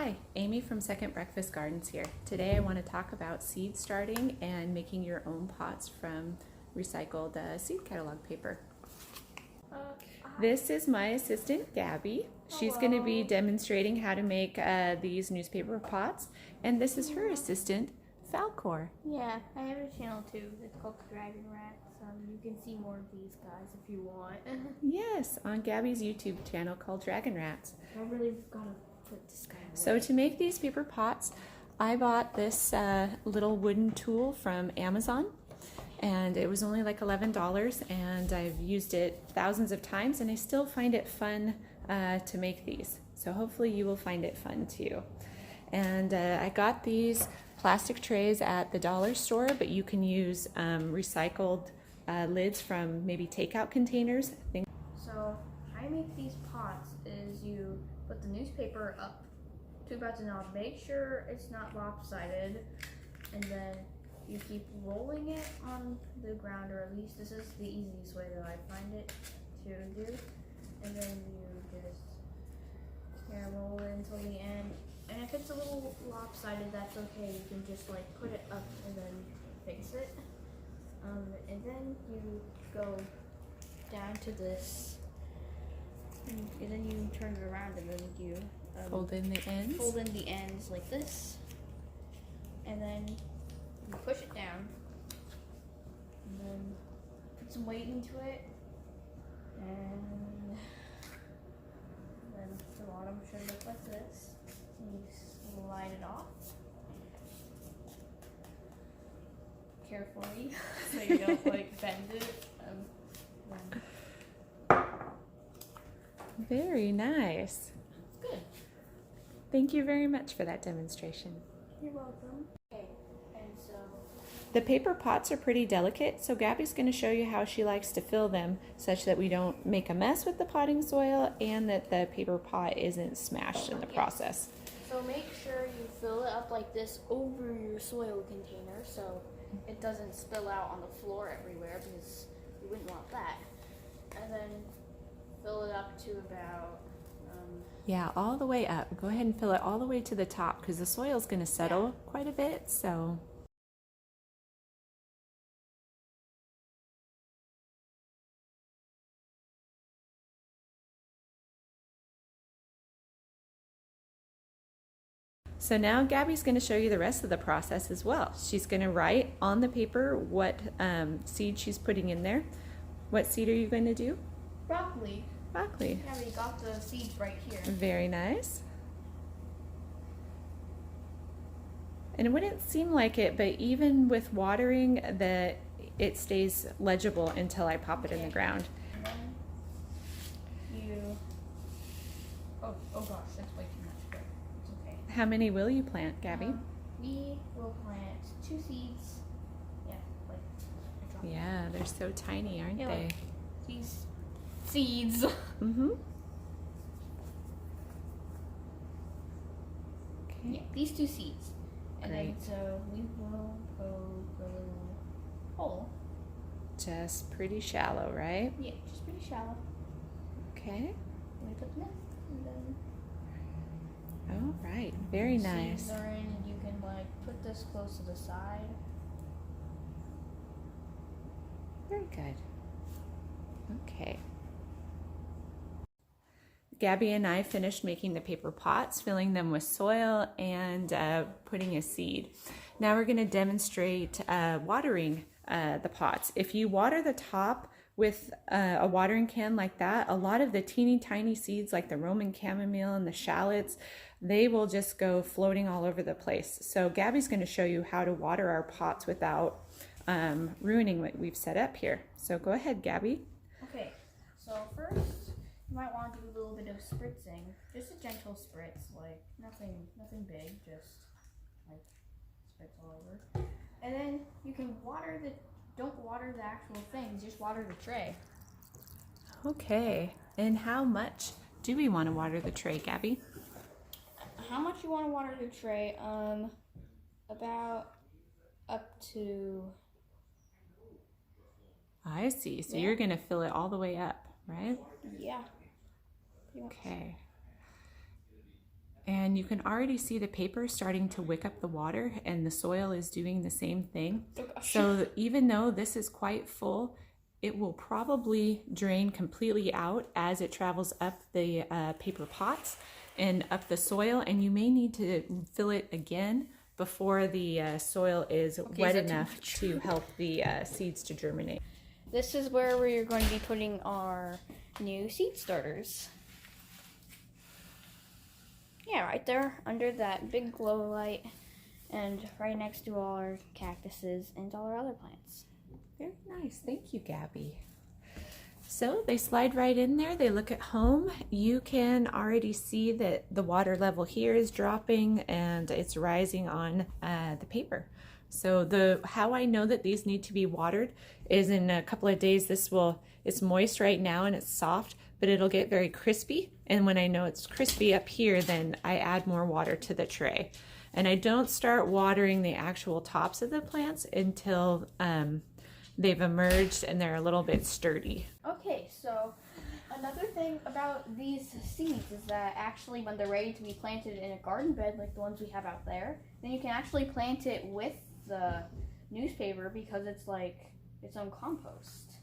Hi, Amy from Second Breakfast Gardens here. Today I want to talk about seed starting and making your own pots from recycled seed catalog paper. This is my assistant, Gabby. She's going to be demonstrating how to make these newspaper pots, and this is her assistant, Falcor. Yeah, I have a channel too. It's called Dragon Rats. You can see more of these guys if you want. Yes, on Gabby's YouTube channel called Dragon Rats. I really gotta put this guy away. So to make these paper pots, I bought this little wooden tool from Amazon, and it was only like $11, and I've used it thousands of times, and I still find it fun to make these. So hopefully you will find it fun too. And I got these plastic trays at the dollar store, but you can use recycled lids from maybe takeout containers. So how I make these pots is you put the newspaper up to about the knob. Make sure it's not lopsided, and then you keep rolling it on the ground, or at least this is the easiest way that I find it to do. And then you just roll it until the end. And if it's a little lopsided, that's okay. You can just like put it up and then fix it. And then you go down to this, and then you turn it around, and then you Fold in the ends. Fold in the ends like this, and then you push it down, and then put some weight into it, and then the bottom should look like this. And you slide it off carefully so you don't like bend it. Very nice. Good. Thank you very much for that demonstration. You're welcome. Okay, and so the paper pots are pretty delicate, so Gabby's going to show you how she likes to fill them such that we don't make a mess with the potting soil and that the paper pot isn't smashed in the process. So make sure you fill it up like this over your soil container so it doesn't spill out on the floor everywhere, because you wouldn't want that. And then fill it up to about yeah, all the way up. Go ahead and fill it all the way to the top, because the soil is going to settle quite a bit. So now Gabby's going to show you the rest of the process as well. She's going to write on the paper what seed she's putting in there. What seed are you going to do? broccoli. Broccoli. Yeah, we got the seeds right here. Very nice. And it wouldn't seem like it, but even with watering, it stays legible until I pop it in the ground. And then you, oh gosh, that's way too much, but it's okay. How many will you plant, Gabby? We will plant 2 seeds. Yeah, like Yeah, they're so tiny, aren't they? like these seeds. Mm-hmm. Okay. Yeah, these 2 seeds. And then Great. so we will poke a little hole. Just pretty shallow, right? Yeah, just pretty shallow. Okay. And we put them in. And then All right. Very nice. seeds are in, and you can like put this close to the side. Very good. Okay. Gabby and I finished making the paper pots, filling them with soil and putting a seed. Now we're going to demonstrate watering the pots. If you water the top with a watering can like that, a lot of the teeny tiny seeds like the Roman chamomile and the shallots, they will just go floating all over the place. So Gabby's going to show you how to water our pots without ruining what we've set up here. So go ahead, Gabby. Okay, so first you might want to do a little bit of spritzing. Just a gentle spritz, like nothing big, just like spritz all over. And then you can don't water the actual things, just water the tray. Okay, and how much do we want to water the tray, Gabby? How much you want to water the tray? About up to. I see. So you're going to fill it all the way up, right? Yeah. Okay. And you can already see the paper starting to wick up the water, and the soil is doing the same thing. Oh gosh. So even though this is quite full, it will probably drain completely out as it travels up the paper pots and up the soil, and you may need to fill it again before the soil is wet enough to help the seeds to germinate. This is where we're going to be putting our new seed starters. Yeah, right there under that big glow light, and right next to all our cactuses and all our other plants. Very nice. Thank you, Gabby. So they slide right in there. They look at home. You can already see that the water level here is dropping and it's rising on the paper. So how I know that these need to be watered is in a couple of days. It's moist right now and it's soft, but it'll get very crispy. And when I know it's crispy up here, then I add more water to the tray. And I don't start watering the actual tops of the plants until they've emerged and they're a little bit sturdy. Okay, so another thing about these seeds is that actually when they're ready to be planted in a garden bed like the ones we have out there, then you can actually plant it with the newspaper because it's like its own compost.